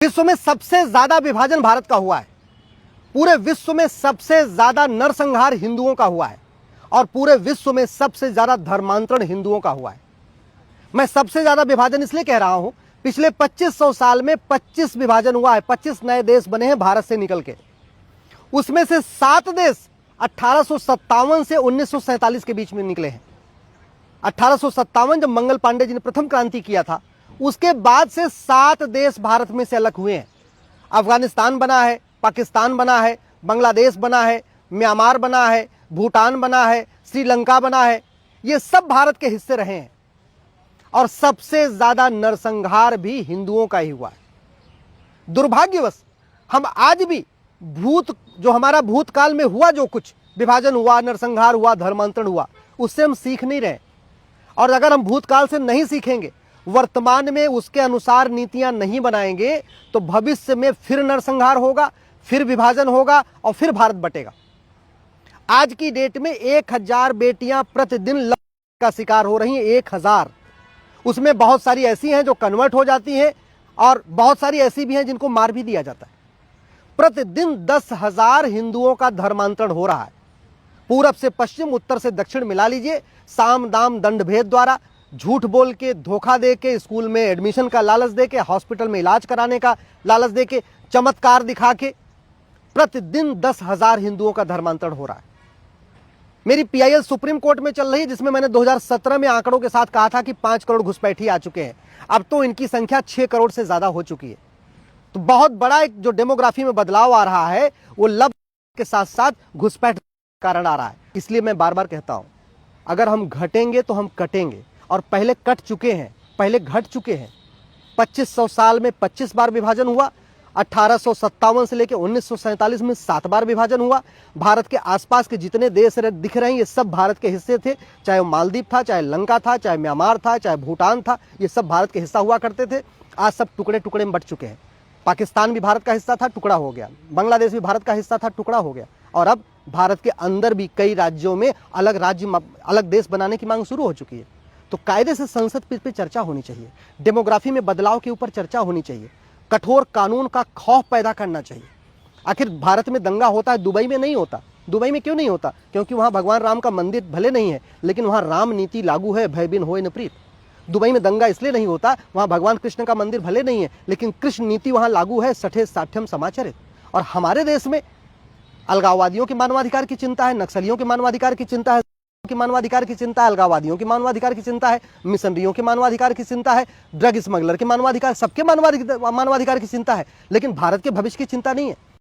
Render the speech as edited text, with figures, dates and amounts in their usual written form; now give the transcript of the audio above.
विश्व में सबसे ज्यादा विभाजन भारत का हुआ है। पूरे विश्व में सबसे ज्यादा नरसंहार हिंदुओं का हुआ है और पूरे विश्व में सबसे ज्यादा धर्मांतरण हिंदुओं का हुआ है। मैं सबसे ज्यादा विभाजन इसलिए कह रहा हूं, पिछले 2500 साल में 25 विभाजन हुआ है। 25 नए देश बने हैं भारत से निकल के। उसमें से 7 देश 1857 से 1947 के बीच में निकले हैं। 1857 जब मंगल पांडे जी ने प्रथम क्रांति किया था, उसके बाद से 7 देश भारत में से अलग हुए हैं। अफगानिस्तान बना है, पाकिस्तान बना है, बांग्लादेश बना है, म्यांमार बना है, भूटान बना है, श्रीलंका बना है। ये सब भारत के हिस्से रहे हैं और सबसे ज्यादा नरसंहार भी हिंदुओं का ही हुआ है। दुर्भाग्यवश हम आज भी जो हमारा भूतकाल में हुआ, जो कुछ विभाजन हुआ, नरसंहार हुआ, धर्मांतरण हुआ, उससे हम सीख नहीं रहे। और अगर हम भूतकाल से नहीं सीखेंगे, वर्तमान में उसके अनुसार नीतियां नहीं बनाएंगे, तो भविष्य में फिर नरसंहार होगा, फिर विभाजन होगा और फिर भारत बटेगा। आज की डेट में 1000 बेटियां प्रतिदिन का शिकार हो रही हैं। 1000। उसमें बहुत सारी ऐसी हैं जो कन्वर्ट हो जाती हैं और बहुत सारी ऐसी भी हैं जिनको मार भी दिया जाता है। प्रतिदिन 10,000 हिंदुओं का धर्मांतरण हो रहा है। पूरब से पश्चिम, उत्तर से दक्षिण मिला लीजिए। साम दाम दंड भेद द्वारा, झूठ बोल के, धोखा दे के, स्कूल में एडमिशन का लालच दे के, हॉस्पिटल में इलाज कराने का लालच दे के, चमत्कार दिखा के प्रतिदिन 10,000 हिंदुओं का धर्मांतरण हो रहा है। मेरी पीआईएल सुप्रीम कोर्ट में चल रही है, जिसमें मैंने 2017 में आंकड़ों के साथ कहा था कि 5 करोड़ घुसपैठी आ चुके हैं। अब तो इनकी संख्या 6 करोड़ से ज्यादा हो चुकी है। तो बहुत बड़ा एक जो डेमोग्राफी में बदलाव आ रहा है, वो लव के साथ साथ घुसपैठ कारण आ रहा है। इसलिए मैं बार बार कहता हूं, अगर हम घटेंगे तो हम कटेंगे, और पहले कट चुके हैं, पहले घट चुके हैं। 2500 साल में 25 बार विभाजन हुआ। 1857 से लेकर 1947 में 7 बार विभाजन हुआ। भारत के आसपास के जितने देश दिख रहे हैं, ये सब भारत के हिस्से थे। चाहे वो मालदीव था, चाहे लंका था, चाहे म्यांमार था, चाहे भूटान था, ये सब भारत के हिस्सा हुआ करते थे। आज सब टुकड़े टुकड़े में बट चुके हैं। पाकिस्तान भी भारत का हिस्सा था, टुकड़ा हो गया। बांग्लादेश भी भारत का हिस्सा था, टुकड़ा हो गया। और अब भारत के अंदर भी कई राज्यों में अलग राज्य, अलग देश बनाने की मांग शुरू हो चुकी है। तो कायदे से संसद पे चर्चा होनी चाहिए। डेमोग्राफी में बदलाव के ऊपर चर्चा होनी चाहिए। कठोर कानून का खौफ पैदा करना चाहिए। आखिर भारत में दंगा होता है, दुबई में नहीं होता। दुबई में क्यों नहीं होता? क्योंकि वहां भगवान राम का मंदिर भले नहीं है, लेकिन वहां राम नीति लागू है, भय बिन होए न प्रीत। दुबई में दंगा इसलिए नहीं होता, वहां भगवान कृष्ण का मंदिर भले नहीं है, लेकिन कृष्ण नीति वहां लागू है, सठे साठ्यम समाचरित। और हमारे देश में अलगाववादियों के मानवाधिकार की चिंता है, नक्सलियों के मानवाधिकार की चिंता है, की मानवाधिकार की चिंता है, अलगाववादियों के मानवाधिकार की चिंता है, मिशनरियों के मानवाधिकार की चिंता है, ड्रग स्मगलर के मानवाधिकार, सबके मानवाधिकार की चिंता है, लेकिन भारत के भविष्य की चिंता नहीं है।